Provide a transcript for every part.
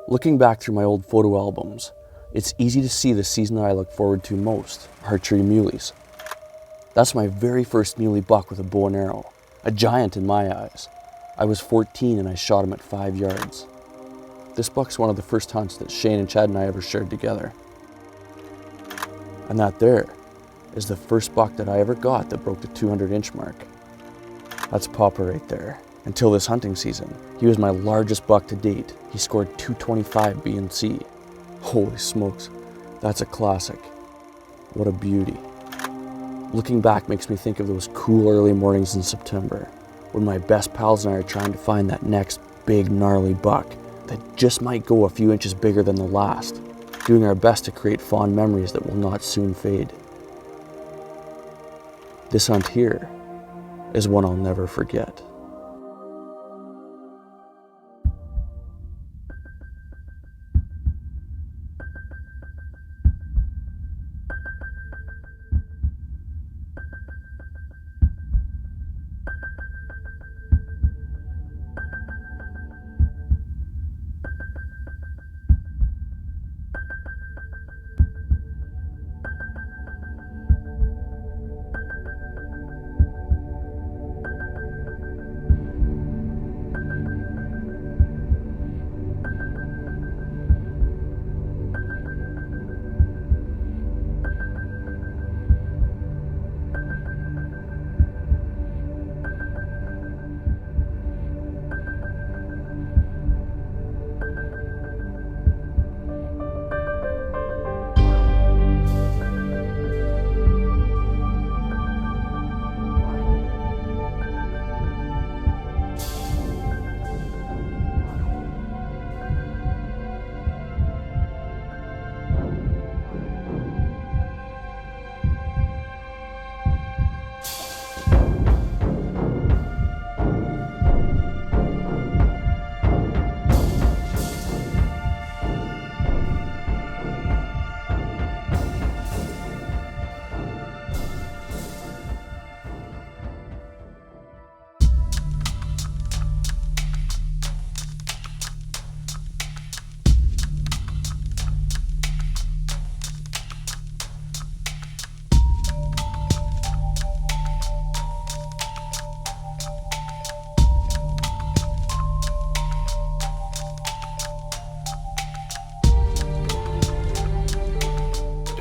Looking back through my old photo albums, it's easy to see the season that I look forward to most, archery muleys. That's my very first muley buck with a bow and arrow, a giant in my eyes. I was 14 and I shot him at 5 yards. This buck's one of the first hunts that Shane and Chad and I ever shared together. And that there is the first buck that I ever got that broke the 200-inch mark. That's Papa right there. Until this hunting season, he was my largest buck to date. He scored 225 B&C. Holy smokes, that's a classic. What a beauty. Looking back makes me think of those cool early mornings in September when my best pals and I are trying to find that next big gnarly buck that just might go a few inches bigger than the last, doing our best to create fond memories that will not soon fade. This hunt here is one I'll never forget.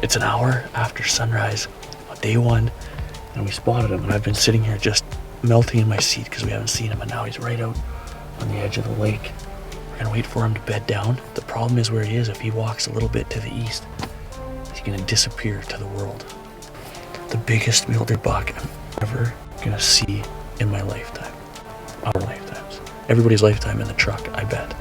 It's an hour after sunrise on day one, and we spotted him, and I've been sitting here just melting in my seat because we haven't seen him, and now he's right out on the edge of the lake. We're gonna wait for him to bed down. The problem is where he is, if he walks a little bit to the east, he's gonna disappear to the world. The biggest mule deer buck I'm ever gonna see in my lifetime. Our lifetimes. Everybody's lifetime in the truck, I bet.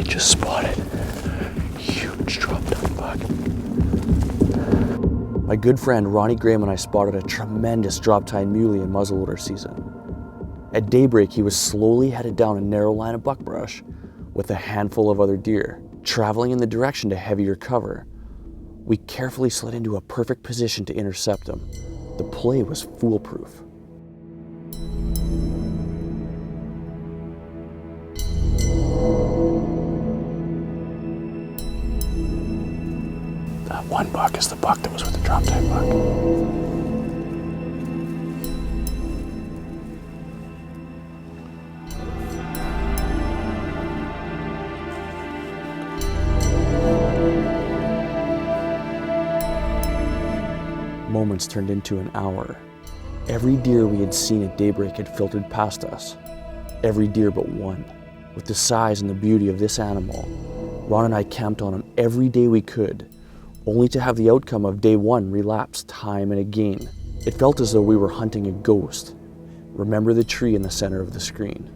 Just spotted huge drop-tine buck. My good friend Ronnie Graham and I spotted a tremendous drop-tine muley in muzzleloader season. At daybreak, he was slowly headed down a narrow line of buckbrush with a handful of other deer, traveling in the direction to heavier cover. We carefully slid into a perfect position to intercept him. The play was foolproof. That one buck is the buck that was with the drop-tine buck. Moments turned into an hour. Every deer we had seen at daybreak had filtered past us. Every deer but one. With the size and the beauty of this animal, Ron and I camped on him every day we could, only to have the outcome of day one relapse time and again. It felt as though we were hunting a ghost. Remember the tree in the center of the screen.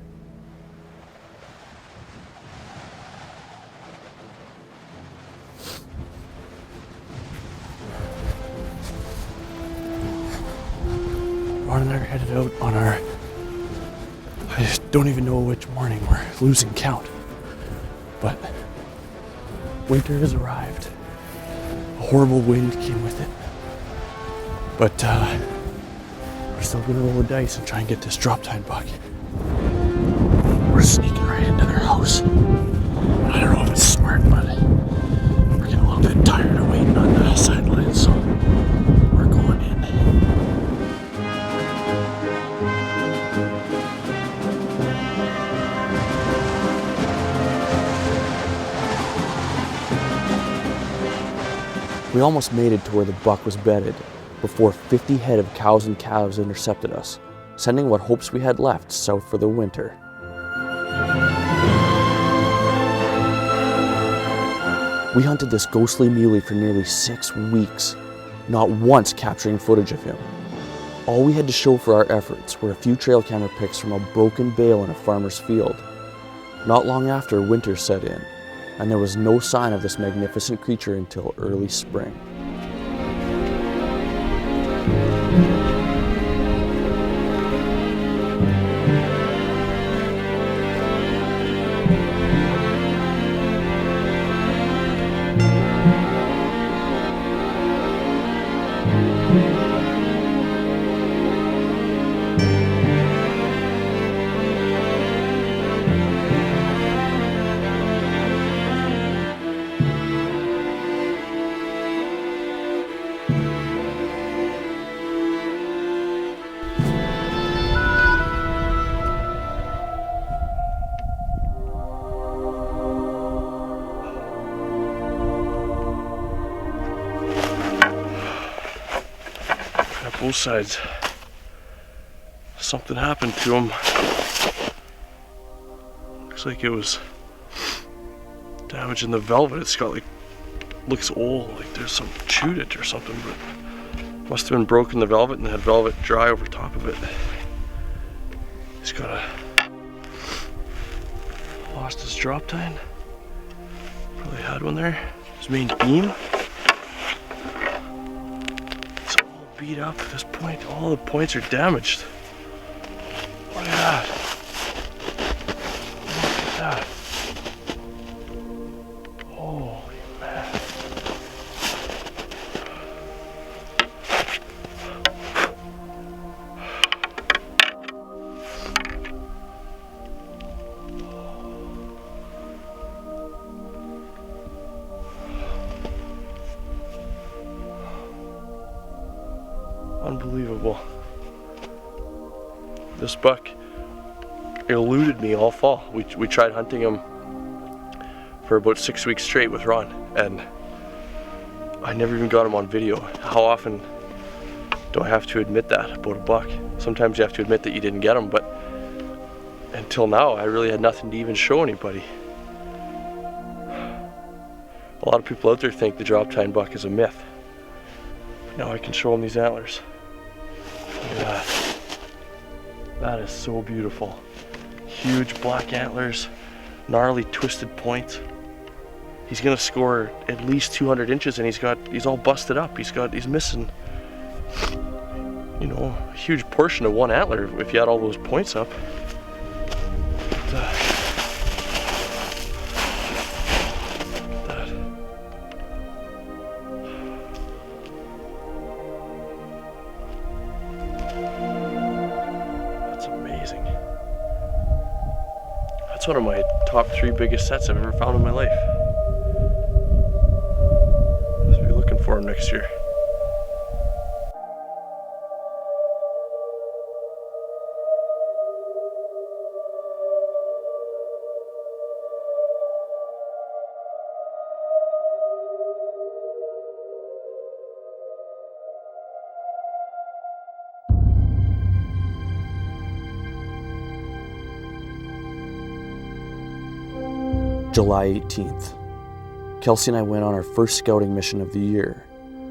headed out on our, I just don't even know which morning, we're losing count. But winter has arrived. A horrible wind came with it. But we're still gonna roll the dice and try and get this drop tine buck. We're sneaking right into their house. I don't know if it's smart, but we're getting a little bit tired of waiting on the sidelines, so we're going in. We almost made it to where the buck was bedded before 50 head of cows and calves intercepted us, sending what hopes we had left south for the winter. We hunted this ghostly muley for nearly 6 weeks, not once capturing footage of him. All we had to show for our efforts were a few trail camera pics from a broken bale in a farmer's field. Not long after, winter set in, and there was no sign of this magnificent creature until early spring. Both sides. Something happened to him. Looks like it was damage in the velvet. It's got like, looks old, like there's some chewed it or something, but must have been broken the velvet and had velvet dry over top of it. He's got lost his drop tine. Probably had one there. His main beam. Beat up at this point. All the points are damaged. Look at that. Look at that. Holy man. Unbelievable. This buck eluded me all fall. We tried hunting him for about 6 weeks straight with Ron, and I never even got him on video. How often do I have to admit that about a buck? Sometimes you have to admit that you didn't get him, but until now I really had nothing to even show anybody. A lot of people out there think the drop tine buck is a myth. Now I can show them these antlers. Look at that. That is so beautiful. Huge black antlers, gnarly twisted points. He's gonna score at least 200 inches, and he's all busted up. He's missing, you know, a huge portion of one antler if you had all those points up. That's one of my top 3 biggest sets I've ever found in my life. I'll be looking for him next year. July 18th. Kelsey and I went on our first scouting mission of the year.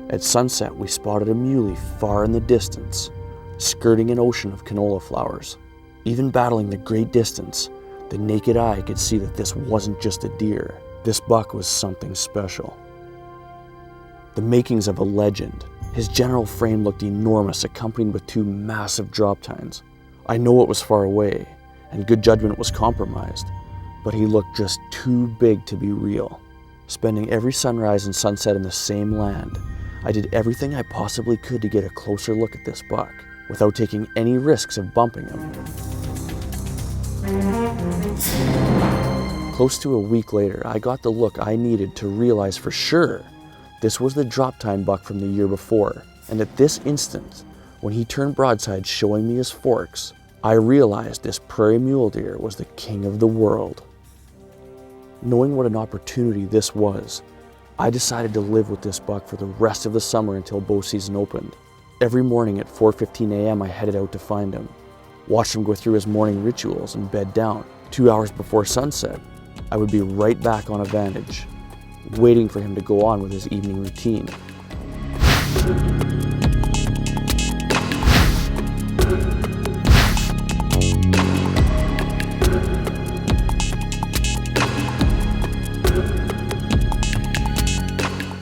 At sunset, we spotted a muley far in the distance, skirting an ocean of canola flowers. Even battling the great distance, the naked eye could see that this wasn't just a deer. This buck was something special. The makings of a legend, His general frame looked enormous, accompanied with 2 massive drop tines. I know it was far away, and good judgment was compromised, but he looked just too big to be real. Spending every sunrise and sunset in the same land, I did everything I possibly could to get a closer look at this buck, without taking any risks of bumping him. Close to a week later, I got the look I needed to realize for sure this was the drop tine buck from the year before, and at this instant, when he turned broadside showing me his forks, I realized this prairie mule deer was the king of the world. Knowing what an opportunity this was, I decided to live with this buck for the rest of the summer until bow season opened. Every morning at 4:15 a.m. I headed out to find him, watched him go through his morning rituals and bed down. 2 hours before sunset, I would be right back on a vantage, waiting for him to go on with his evening routine.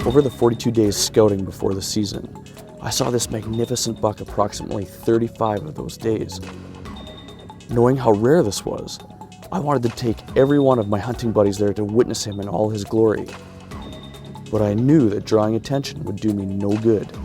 Over the 42 days scouting before the season, I saw this magnificent buck approximately 35 of those days. Knowing how rare this was, I wanted to take every one of my hunting buddies there to witness him in all his glory. But I knew that drawing attention would do me no good.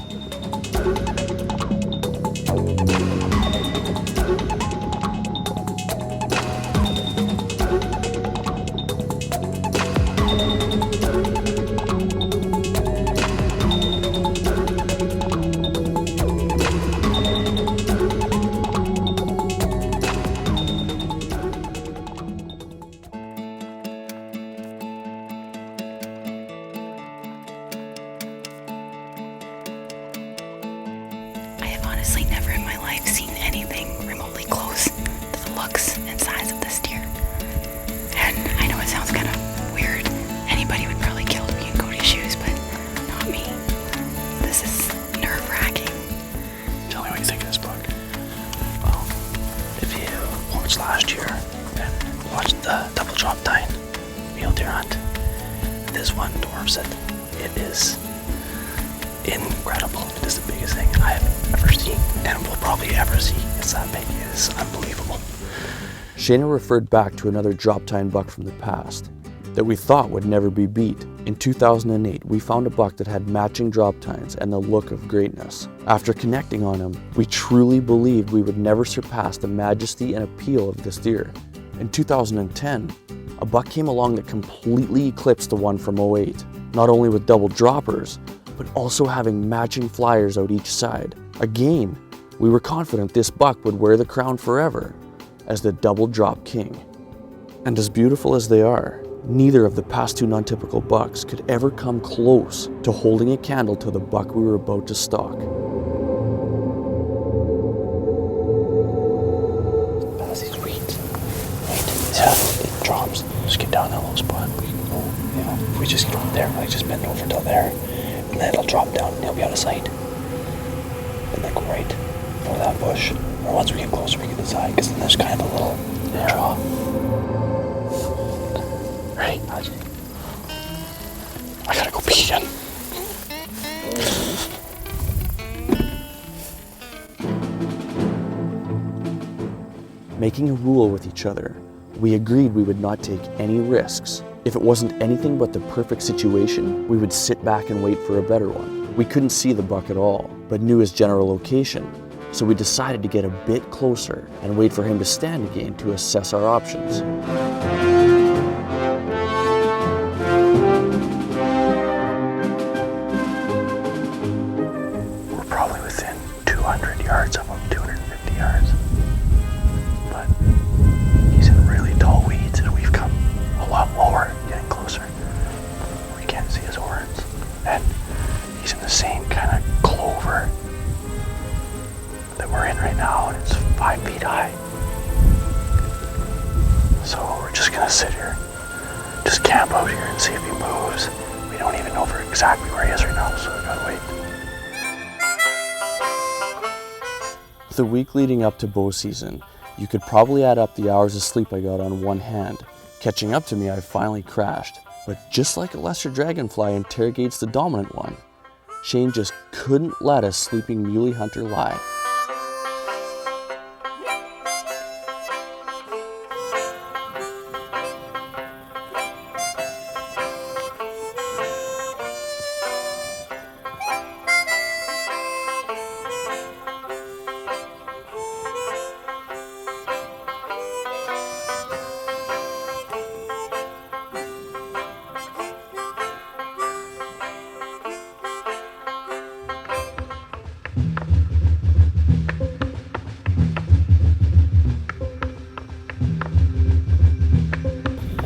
Honestly, never in my life seen anything remotely close to the looks and size of this deer. And I know it sounds kind of weird. Anybody would probably kill me in Cody's shoes, but not me. This is nerve-wracking. Tell me what you think of this buck. Well, if you watched last year and watched the double drop tine mule deer hunt, this one dwarfs it. It is incredible. It is the biggest thing I have ever seen and will probably ever see. It's that big. It is unbelievable. Shayna referred back to another drop tine buck from the past that we thought would never be beat. In 2008, we found a buck that had matching drop tines and the look of greatness. After connecting on him, we truly believed we would never surpass the majesty and appeal of this deer. In 2010, a buck came along that completely eclipsed the one from 2008, not only with double droppers, but also having matching flyers out each side. Again, we were confident this buck would wear the crown forever as the double drop king. And as beautiful as they are, neither of the past 2 non-typical bucks could ever come close to holding a candle to the buck we were about to stalk. Pass these weeds. Right? Yeah, it drops. Just get down that little spot. We can go, if we just get over there, like just bend over till there, and then it'll drop down and he'll be out of sight. And then go right for that bush. Or once we get closer, we can decide, because then there's kind of a little draw. Right? I gotta go pee again. Making a rule with each other, we agreed we would not take any risks. If it wasn't anything but the perfect situation, we would sit back and wait for a better one. We couldn't see the buck at all, but knew his general location, so we decided to get a bit closer and wait for him to stand again to assess our options. We're probably within 200 yards of him, 250 yards. But he's in really tall weeds, and we've come a lot lower, getting closer. We can't see his horns. And he's in the same kind of clover that we're in right now, and it's 5 feet high. So we're just gonna sit here, just camp out here and see if he moves. We don't even know exactly where he is right now, so we gotta wait. The week leading up to bow season, you could probably add up the hours of sleep I got on one hand. Catching up to me, I finally crashed. But just like a lesser dragonfly interrogates the dominant one, Shane just couldn't let a sleeping muley hunter lie.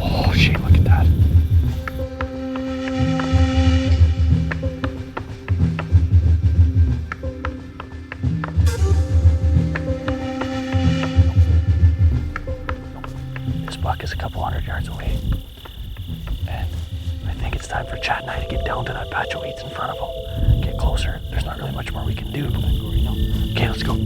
Oh, Shane, look at that. This buck is a couple hundred yards away. And I think it's time for Chad and I to get down to that patch of weeds in front of him. Get closer. There's not really much more we can do. Okay, let's go.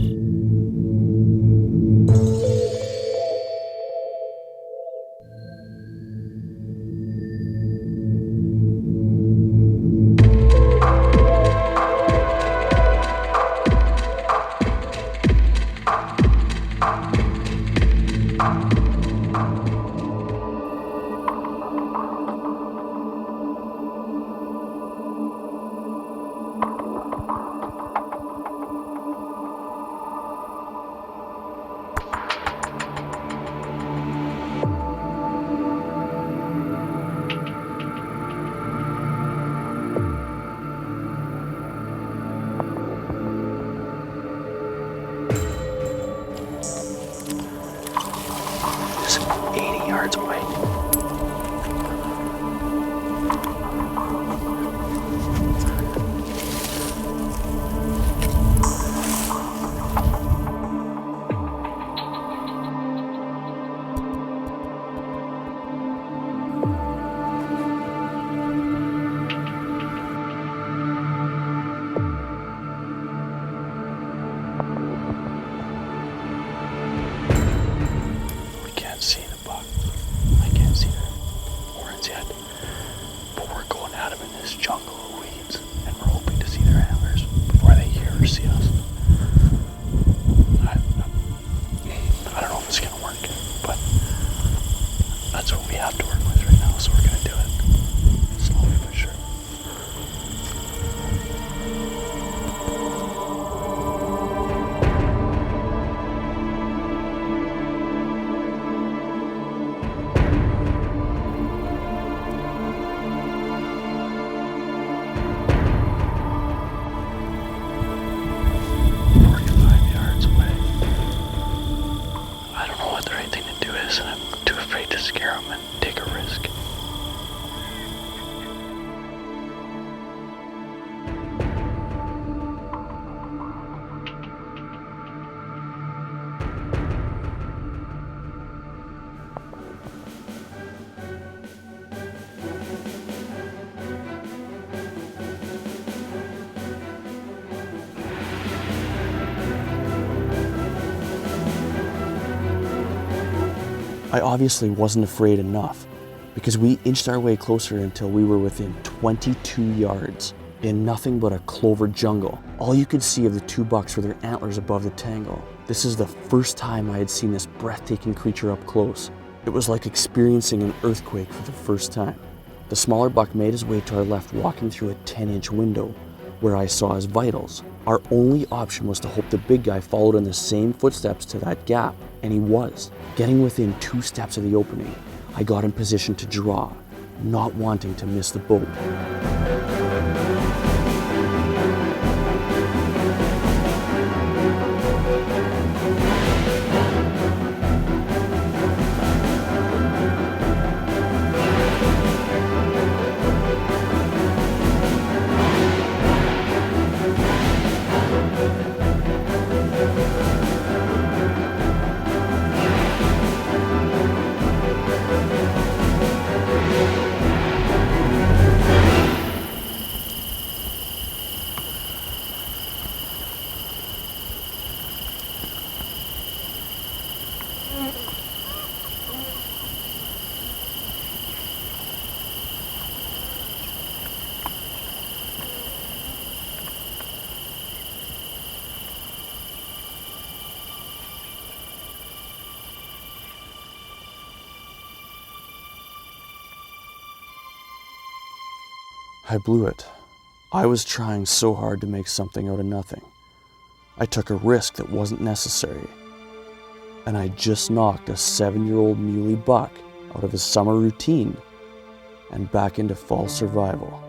Just 80 yards away. See the buck. I can't see their horns yet. But we're going at them in this jungle of weeds, and we're hoping to see their antlers before they hear or see us. I don't know if it's going to work, but that's what we have to work with right now, so we're going to do it. Slowly but sure. And I'm too afraid to scare them and take a risk. I obviously wasn't afraid enough, because we inched our way closer until we were within 22 yards in nothing but a clover jungle. All you could see of the two bucks were their antlers above the tangle. This is the first time I had seen this breathtaking creature up close. It was like experiencing an earthquake for the first time. The smaller buck made his way to our left, walking through a 10-inch window where I saw his vitals. Our only option was to hope the big guy followed in the same footsteps to that gap, and he was. Getting within 2 steps of the opening, I got in position to draw, not wanting to miss the boat. I blew it. I was trying so hard to make something out of nothing. I took a risk that wasn't necessary. And I just knocked a 7-year-old muley buck out of his summer routine and back into fall survival.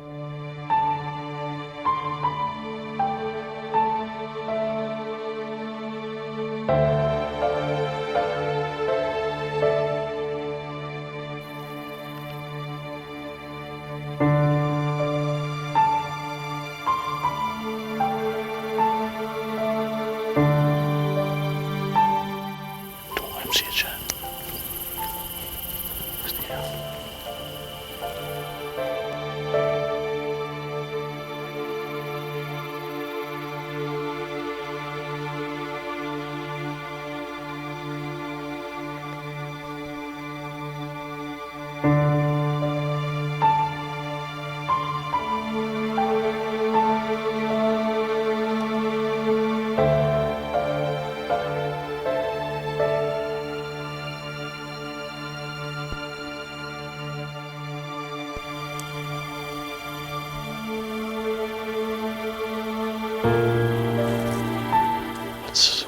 It's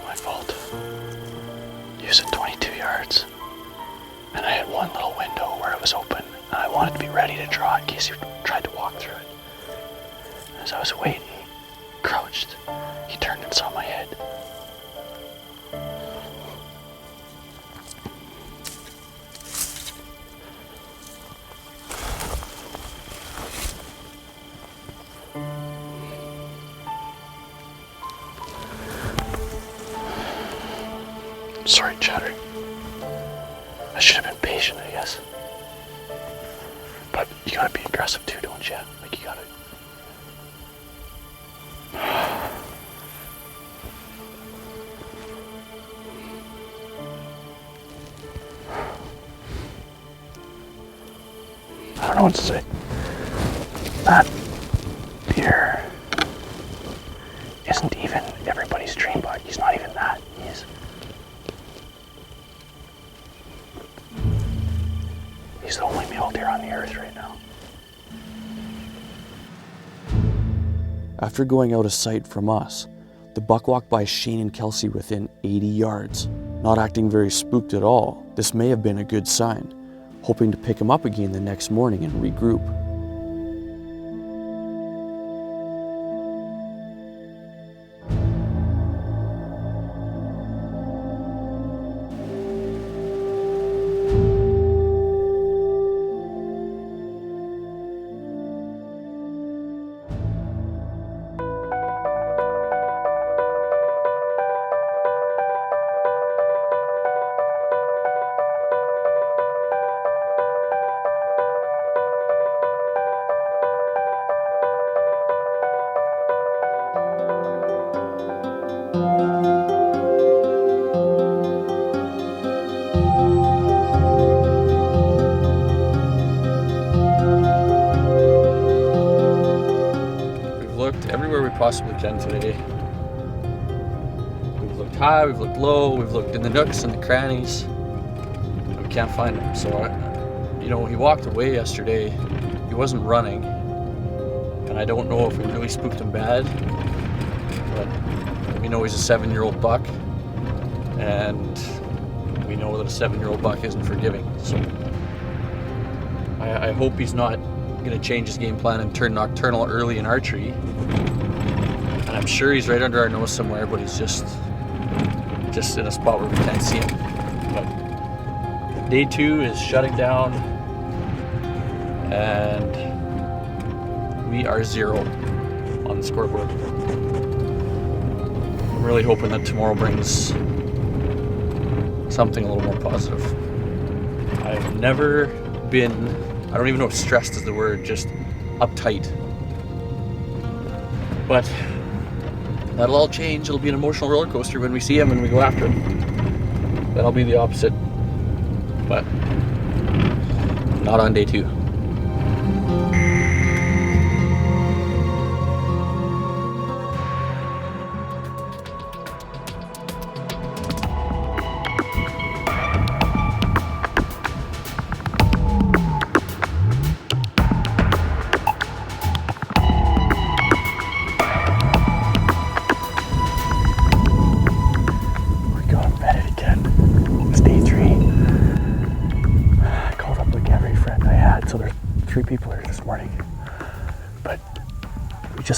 my fault. Use it 22 yards. And I had one little window where it was open, and I wanted to be ready to draw in case you tried to walk through it. As I was waiting, crouched, he turned and saw my head. Sorry, Chatter. I should have been patient, I guess. But you gotta be aggressive too, don't you? Like, you gotta... I don't know what to say. That deer isn't even everybody's dream buck. He's not even that. He's the only mule deer on the earth right now. After going out of sight from us, the buck walked by Shane and Kelsey within 80 yards, not acting very spooked at all. This may have been a good sign, hoping to pick him up again the next morning and regroup. Everywhere we possibly can today. We've looked high, we've looked low, we've looked in the nooks and the crannies. And we can't find him. So, he walked away yesterday. He wasn't running. And I don't know if we really spooked him bad. But we know he's a 7-year-old buck. And we know that a 7-year-old buck isn't forgiving. So I hope he's not going to change his game plan and turn nocturnal early in archery. And I'm sure he's right under our nose somewhere, but he's just in a spot where we can't see him. But day 2 is shutting down, and we are 0 on the scoreboard. I'm really hoping that tomorrow brings something a little more positive. I've never been, I don't even know if stressed is the word, just uptight. But that'll all change. It'll be an emotional roller coaster when we see him and we go after him. That'll be the opposite. But not on day 2.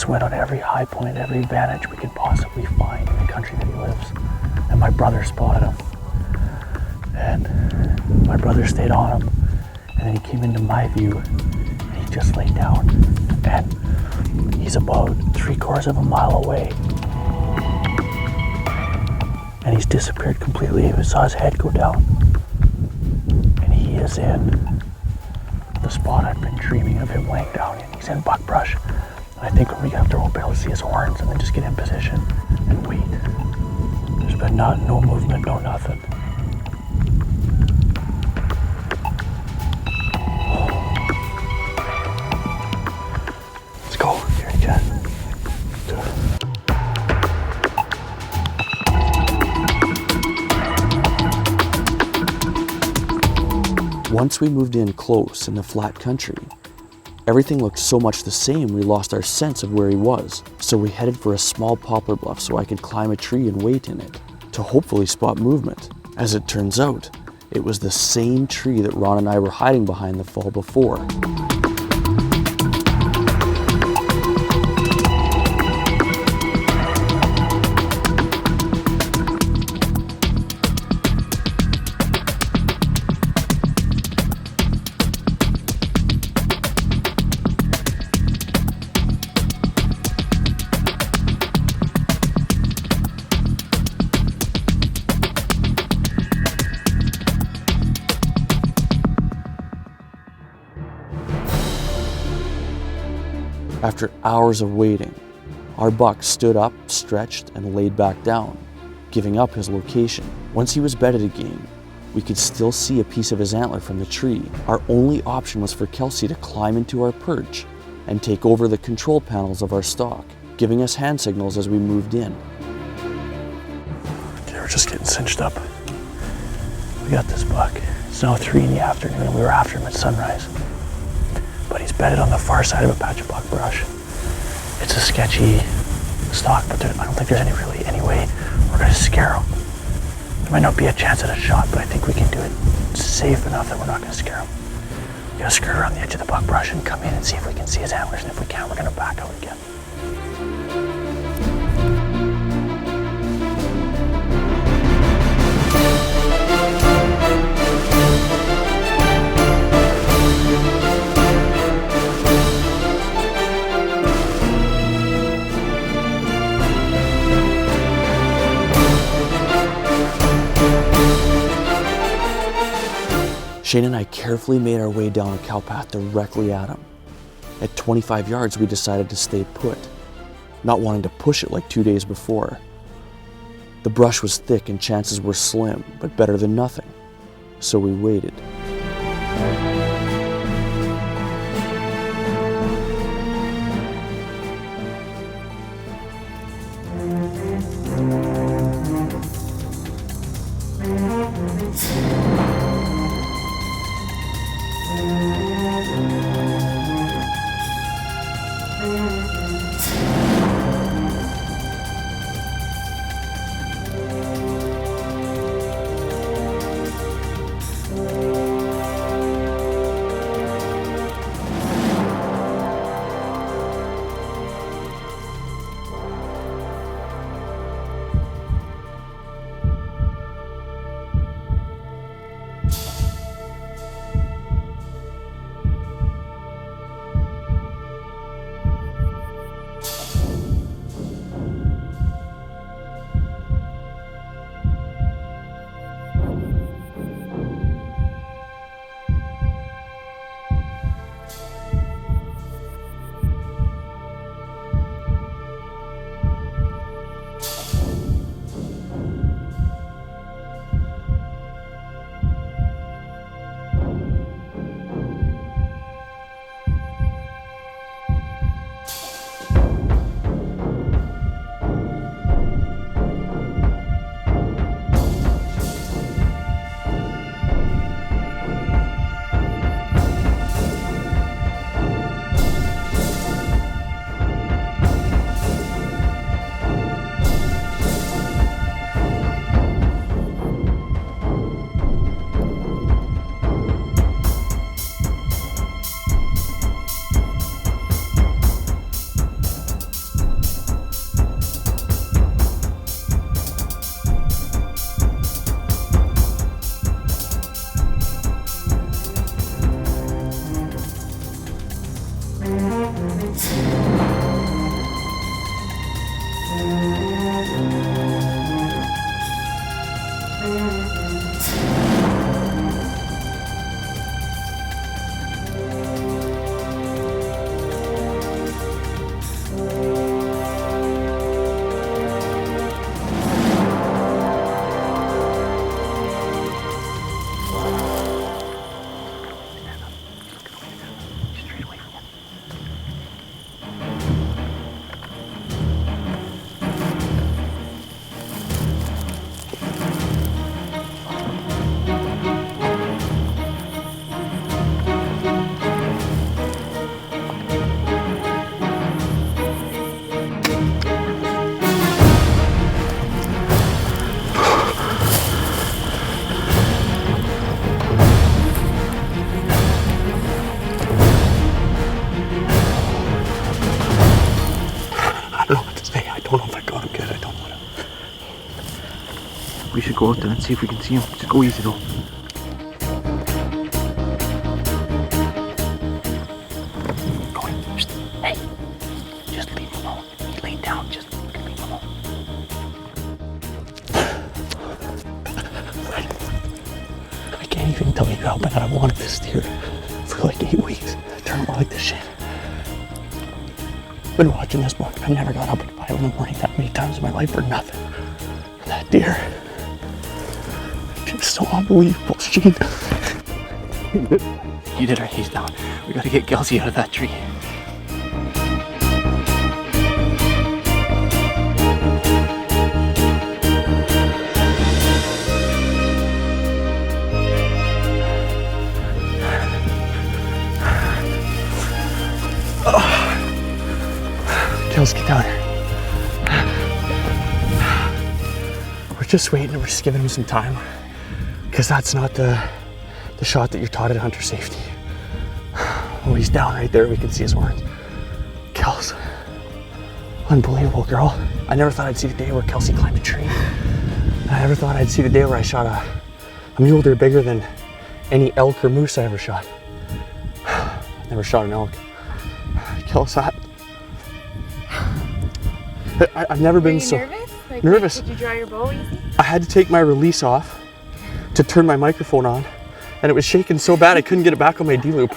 just went on every high point, every vantage we could possibly find in the country that he lives. And my brother spotted him. And my brother stayed on him. And then he came into my view and he just laid down. And he's about 3/4 of a mile away. And he's disappeared completely. We saw his head go down. And he is in the spot I've been dreaming of him laying down in. He's in buckbrush. And I think when we get up there, we'll be able to see his horns and then just get in position and wait. There's been no movement, no nothing. Let's go. Here again. Once we moved in close in the flat country, everything looked so much the same we lost our sense of where he was. So we headed for a small poplar bluff so I could climb a tree and wait in it, to hopefully spot movement. As it turns out, it was the same tree that Ron and I were hiding behind the fall before. After hours of waiting, our buck stood up, stretched, and laid back down, giving up his location. Once he was bedded again, we could still see a piece of his antler from the tree. Our only option was for Kelsey to climb into our perch and take over the control panels of our stalk, giving us hand signals as we moved in. Okay, we're just getting cinched up. We got this buck. It's now 3 in the afternoon and we were after him at sunrise. But he's bedded on the far side of a patch of buckbrush. It's a sketchy stalk, but I don't think there's any way we're gonna scare him. There might not be a chance at a shot, but I think we can do it safe enough that we're not gonna scare him. We gotta skirt around the edge of the buckbrush and come in and see if we can see his antlers, and if we can, we're gonna back out again. Shane and I carefully made our way down a cow path directly at him. At 25 yards, we decided to stay put, not wanting to push it like 2 days before. The brush was thick and chances were slim, but better than nothing. So we waited. We should go out there and see if we can see him. Just go easy though. Hey, just leave him alone. He laid down. Just leave him alone. I can't even tell you how bad I wanted this steer for like 8 weeks. Turn out like this shit. Been watching this book. I've never got up at 5 in the morning that many times in my life for nothing. That deer. It's so unbelievable, Shane. You did our haze down. We gotta get Kelsey out of that tree. Kelsey, get down here. We're just waiting. We're just giving him some time. Because that's not the shot that you're taught at hunter safety. Oh, he's down right there. We can see his horns. Kels. Unbelievable, girl. I never thought I'd see the day where Kelsey climbed a tree. I never thought I'd see the day where I shot a mule deer bigger than any elk or moose I ever shot. Never shot an elk. Kels, I've never been so nervous? Like, nervous. Did you draw your bow easy? I had to take my release off to turn my microphone on, and it was shaking so bad I couldn't get it back on my D-loop.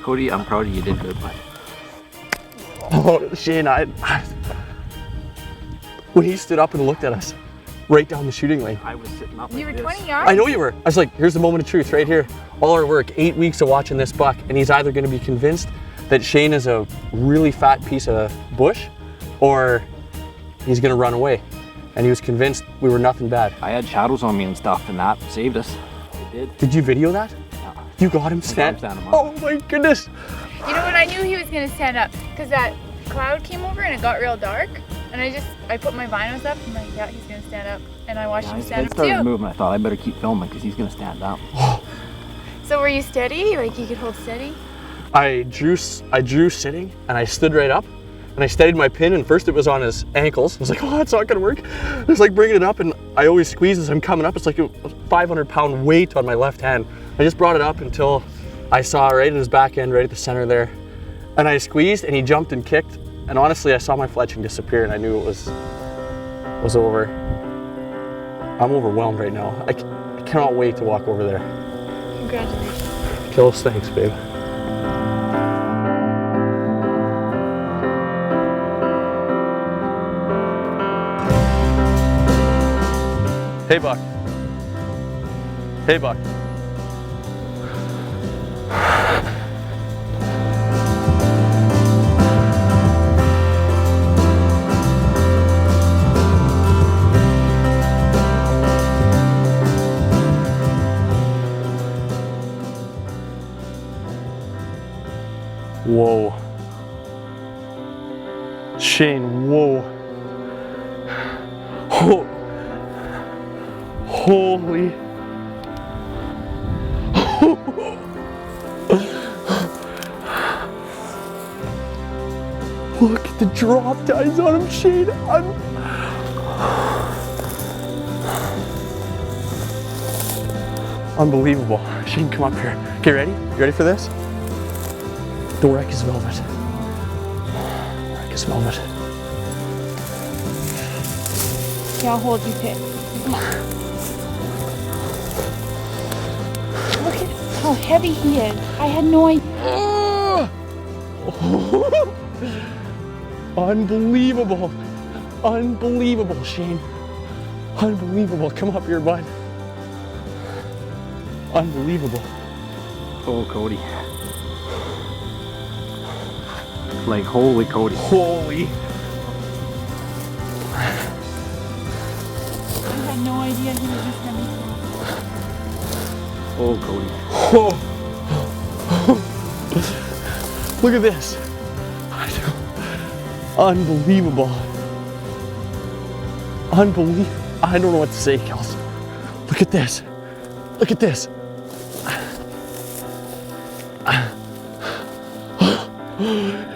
Cody, I'm proud of you. You did good, bud. Oh, Shane, when he stood up and looked at us right down the shooting lane. I was sitting up You were like this. 20 yards? I know you were. I was like, here's the moment of truth right here. All our work, 8 weeks of watching this buck, and he's either going to be convinced that Shane is a really fat piece of bush, or he's going to run away. And he was convinced we were nothing bad. I had shadows on me and stuff, and that saved us. It did. Did you video that? You got him stand? up. Oh my goodness. You know what? I knew he was going to stand up because that cloud came over and it got real dark. And I put my binos up. I'm like, yeah, he's going to stand up. And I watched him His stand head up started too. moving. I thought I better keep filming because he's gonna stand up. So were you steady? Like you could hold steady? I drew sitting, and I stood right up, and I steadied my pin, and first it was on his ankles. I was like, oh, that's not gonna work. I was like bringing it up, and I always squeeze as I'm coming up. It's like a 500-pound weight on my left hand. I just brought it up until I saw right in his back end, right at the center there. And I squeezed, and he jumped and kicked. And honestly, I saw my fletching disappear, and I knew it was over. I'm overwhelmed right now. I cannot wait to walk over there. Congratulations. Kills, thanks, babe. Hey, Buck. Hey, Buck. Whoa. Shane, whoa. Oh. Holy. Look at the drop tines on him, Shane. Unbelievable. Shane, come up here. Okay, ready? You ready for this? The wreck is velvet. The wreck is velvet. Yeah, I'll hold you, Pip. Come on. Look at how heavy he is. I had no idea. Unbelievable. Unbelievable, Shane. Unbelievable. Come up here, bud. Unbelievable. Oh, Cody. Like, holy Cody. Holy. I had no idea he was this heavy. Oh, Cody. Oh. Look at this. Unbelievable. Unbelievable. I don't know what to say, Kels. Look at this. Look at this.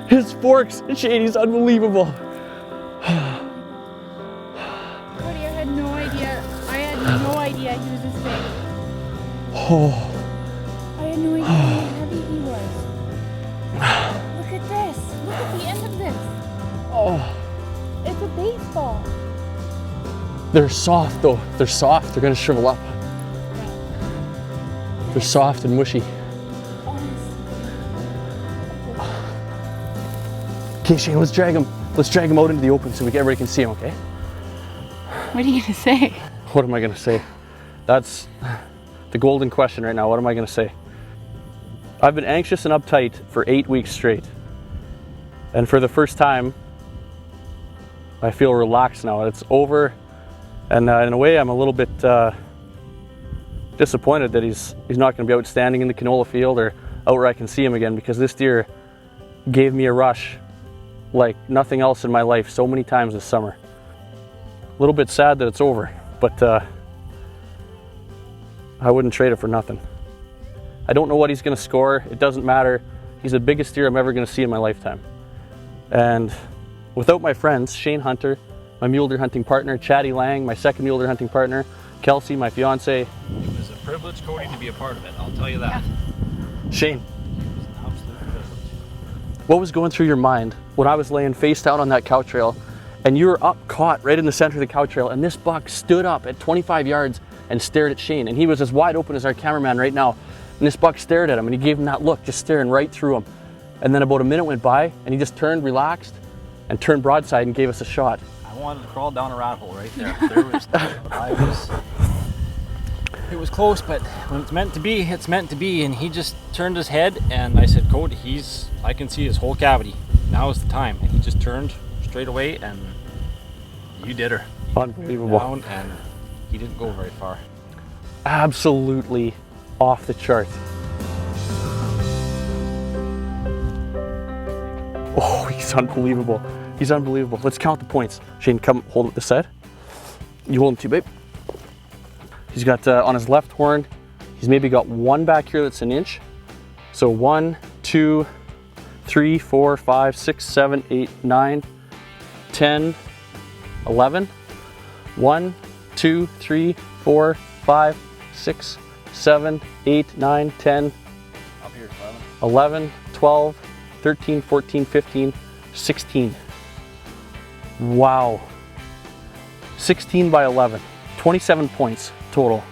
His forks, Shane, he's unbelievable. Cody, Yeah, he was this big. Oh. I had no idea how heavy he was. Look at this. Look at the end of this. Oh. It's a baseball. They're soft though. They're soft. They're gonna shrivel up. They're soft and mushy. Okay, Shane, let's drag him. Let's drag him out into the open so everybody can see him, okay? What are you gonna say? What am I gonna say? That's the golden question right now. What am I gonna say? I've been anxious and uptight for 8 weeks straight. And for the first time, I feel relaxed now. It's over. And in a way, I'm a little bit disappointed that he's not gonna be out standing in the canola field or out where I can see him again, because this deer gave me a rush like nothing else in my life so many times this summer. A little bit sad that it's over, but I wouldn't trade it for nothing. I don't know what he's gonna score. It doesn't matter. He's the biggest deer I'm ever gonna see in my lifetime. And without my friends, Shane Hunter, my mule deer hunting partner, Chatty Lang, my second mule deer hunting partner, Kelsey, my fiance. It was a privilege, Cody, to be a part of it, I'll tell you that. Shane, It was an absolute privilege. what was going through your mind when I was laying face down on that cow trail and you were up caught right in the center of the cow trail and this buck stood up at 25 yards and stared at Shane, and he was as wide open as our cameraman right now, and this buck stared at him and he gave him that look, just staring right through him. And then about a minute went by and he just turned, relaxed, and turned broadside and gave us a shot. I wanted to crawl down a rat hole right there. It was close, but when it's meant to be, it's meant to be. And he just turned his head, and I said, Cody, I can see his whole cavity. Now is the time. And he just turned straight away, and you did her. Unbelievable. Down, and he didn't go very far. Absolutely off the chart. Oh, he's unbelievable. He's unbelievable. Let's count the points. Shane, come hold him at this side. You hold him too, babe. He's got on his left horn, he's maybe got one back here that's an inch. So 1, 2, 3, 4, 5, 6, 7, 8, 9, 10, 11. 1, 2, 3, 4, 5, 6, 7, 8, 9, 10, Up here, 11, 12, 13, 14, 15, 16. Wow. 16 by 11. 27 points total.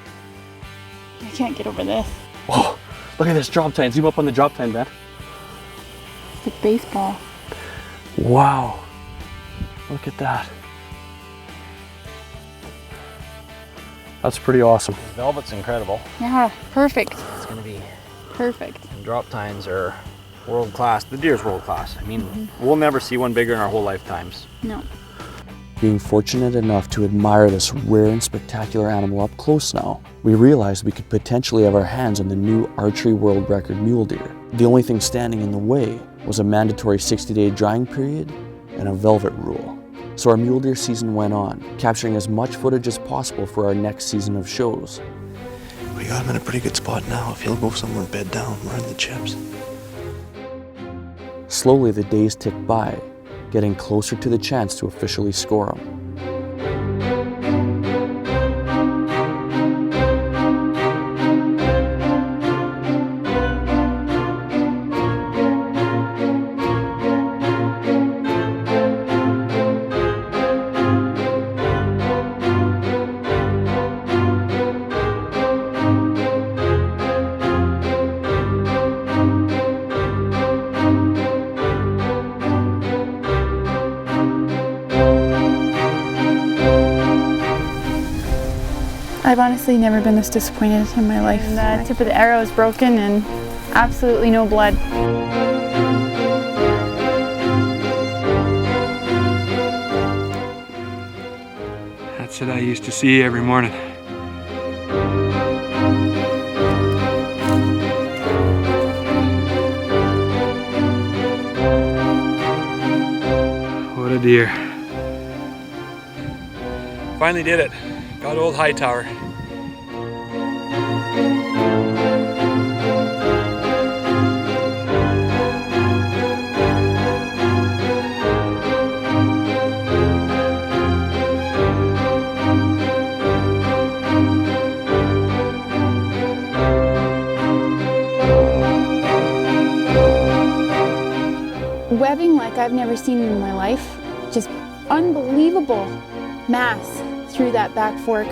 I can't get over this. Oh, look at this drop tine. Zoom up on the drop tine, man. It's like baseball. Wow. Look at that. That's pretty awesome. Velvet's incredible. Yeah, perfect. It's going to be, Perfect. and drop tines are world class. The deer's world class. I mean, we'll never see one bigger in our whole lifetimes. No. Being fortunate enough to admire this rare and spectacular animal up close now, we realized we could potentially have our hands on the new archery world record mule deer. The only thing standing in the way was a mandatory 60-day drying period and a velvet rule. So our mule deer season went on, capturing as much footage as possible for our next season of shows. We got him in a pretty good spot now. If he'll go somewhere bed down, we're in the chips. Slowly the days ticked by, getting closer to the chance to officially score him. I've honestly never been this disappointed in my life. The tip of the arrow is broken and absolutely no blood. That's it I used to see every morning. What a deer. Finally did it. Got old Hightower. like I've never seen in my life. Just unbelievable mass through that back fork.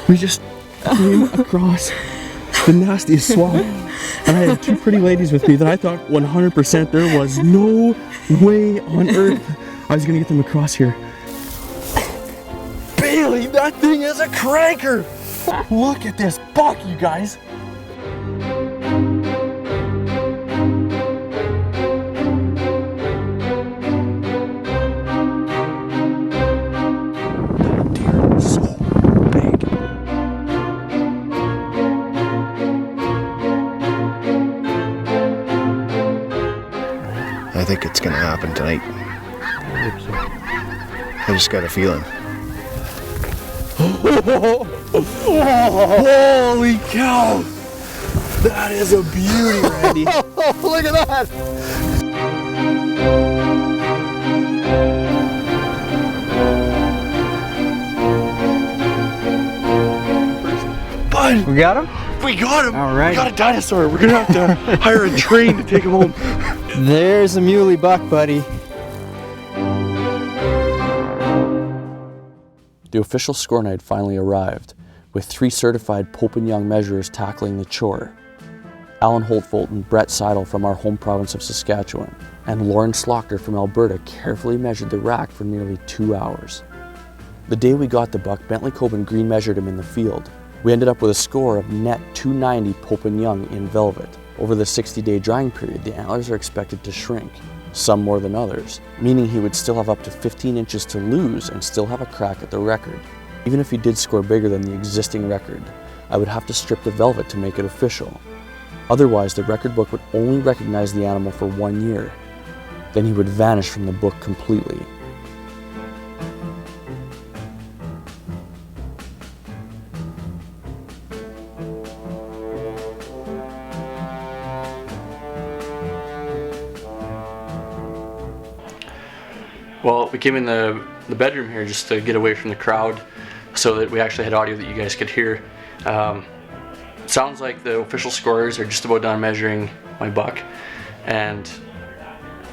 We just came across the nastiest swamp, and I had two pretty ladies with me that I thought 100% there was no way on earth I was gonna get them across here. Bailey, that thing is a cranker! Look at this buck, you guys! I think it's gonna happen tonight. I just got a feeling. Holy cow! That is a beauty, Randy. Look at that! Bud! We got him? We got him! All right. We got a dinosaur. We're gonna have to hire a train to take him home. There's a muley buck, buddy. The official score night finally arrived, with 3 certified Pope and Young measurers tackling the chore. Alan Holtvolt and Brett Seidel from our home province of Saskatchewan, and Lauren Slaughter from Alberta carefully measured the rack for nearly 2 hours. The day we got the buck, Bentley Coben Green measured him in the field. We ended up with a score of net 290 Pope and Young in velvet. Over the 60-day drying period, the antlers are expected to shrink, some more than others, meaning he would still have up to 15 inches to lose and still have a crack at the record. Even if he did score bigger than the existing record, I would have to strip the velvet to make it official. Otherwise, the record book would only recognize the animal for 1 year. Then he would vanish from the book completely. Well, we came in the bedroom here just to get away from the crowd so that we actually had audio that you guys could hear. Sounds like the official scorers are just about done measuring my buck, and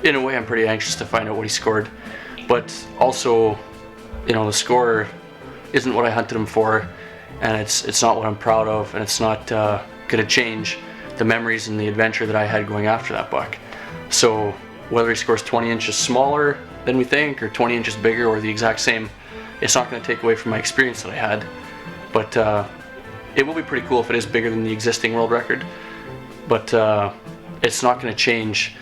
in a way I'm pretty anxious to find out what he scored, but also, you know, the score isn't what I hunted him for, and it's not what I'm proud of, and it's not going to change the memories and the adventure that I had going after that buck. So whether he scores 20 inches smaller than we think, or 20 inches bigger, or the exact same, it's not going to take away from my experience that I had. But it will be pretty cool if it is bigger than the existing world record. But it's not going to change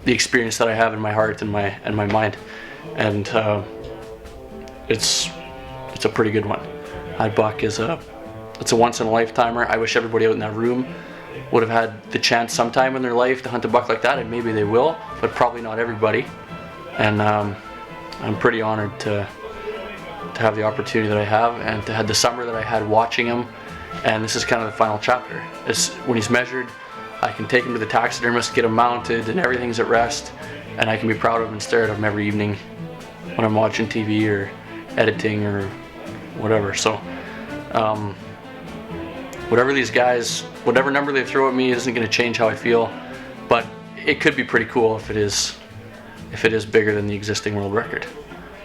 the experience that I have in my heart and my mind. And it's a pretty good one. That buck is it's a once in a lifetimer. I wish everybody out in that room would have had the chance sometime in their life to hunt a buck like that, and maybe they will, but probably not everybody. And I'm pretty honored to have the opportunity that I have, and to have the summer that I had watching him. And this is kind of the final chapter. It's when he's measured, I can take him to the taxidermist, get him mounted, and everything's at rest, and I can be proud of him and stare at him every evening when I'm watching TV or editing or whatever. So whatever these guys, whatever number they throw at me isn't going to change how I feel, but it could be pretty cool if it is bigger than the existing world record.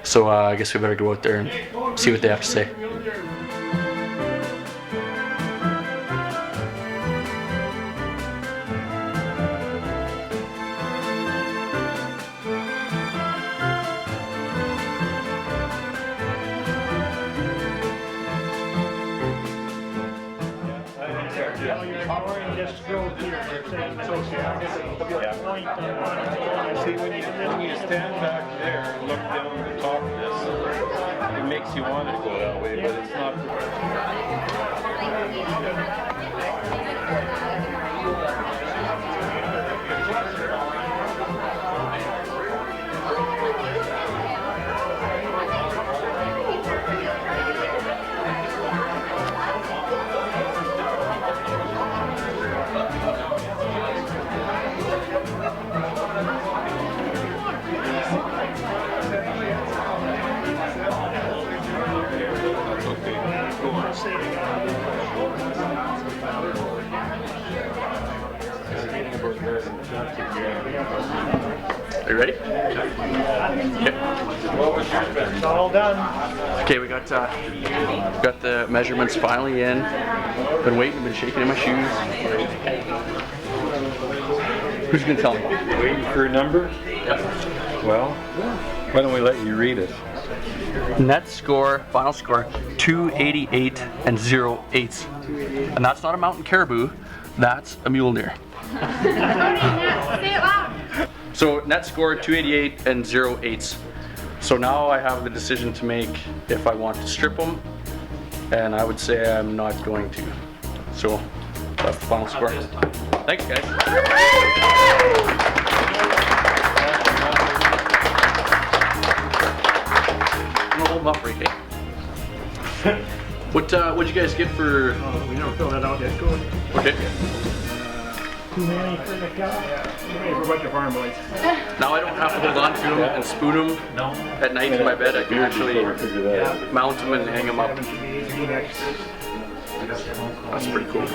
So I guess we better go out there and see what they have to say. See, when you stand back there and look down the top of this, it makes you want to go that way, but it's not. Are you ready? Okay. It's all done. Okay, we got the measurements finally in. Been waiting, been shaking in my shoes. Who's gonna tell me? Waiting for a number? Yep. Well, why don't we let you read it? Net score, final score, 288 and 0/8. And that's not a mountain caribou, that's a mule deer. Say it loud. So net score 288 and 0/8. So now I have the decision to make if I want to strip them, and I would say I'm not going to. So that's the final score. Thanks, guys. I'm gonna hold them up right here. What'd you guys get for? We never filled that out yet. Go. Okay. Too many for the cow. Too many for a bunch of farm boys. Now I don't have to hold on to them and spoon them at night in my bed. I can actually mount them and hang them up. That's pretty cool.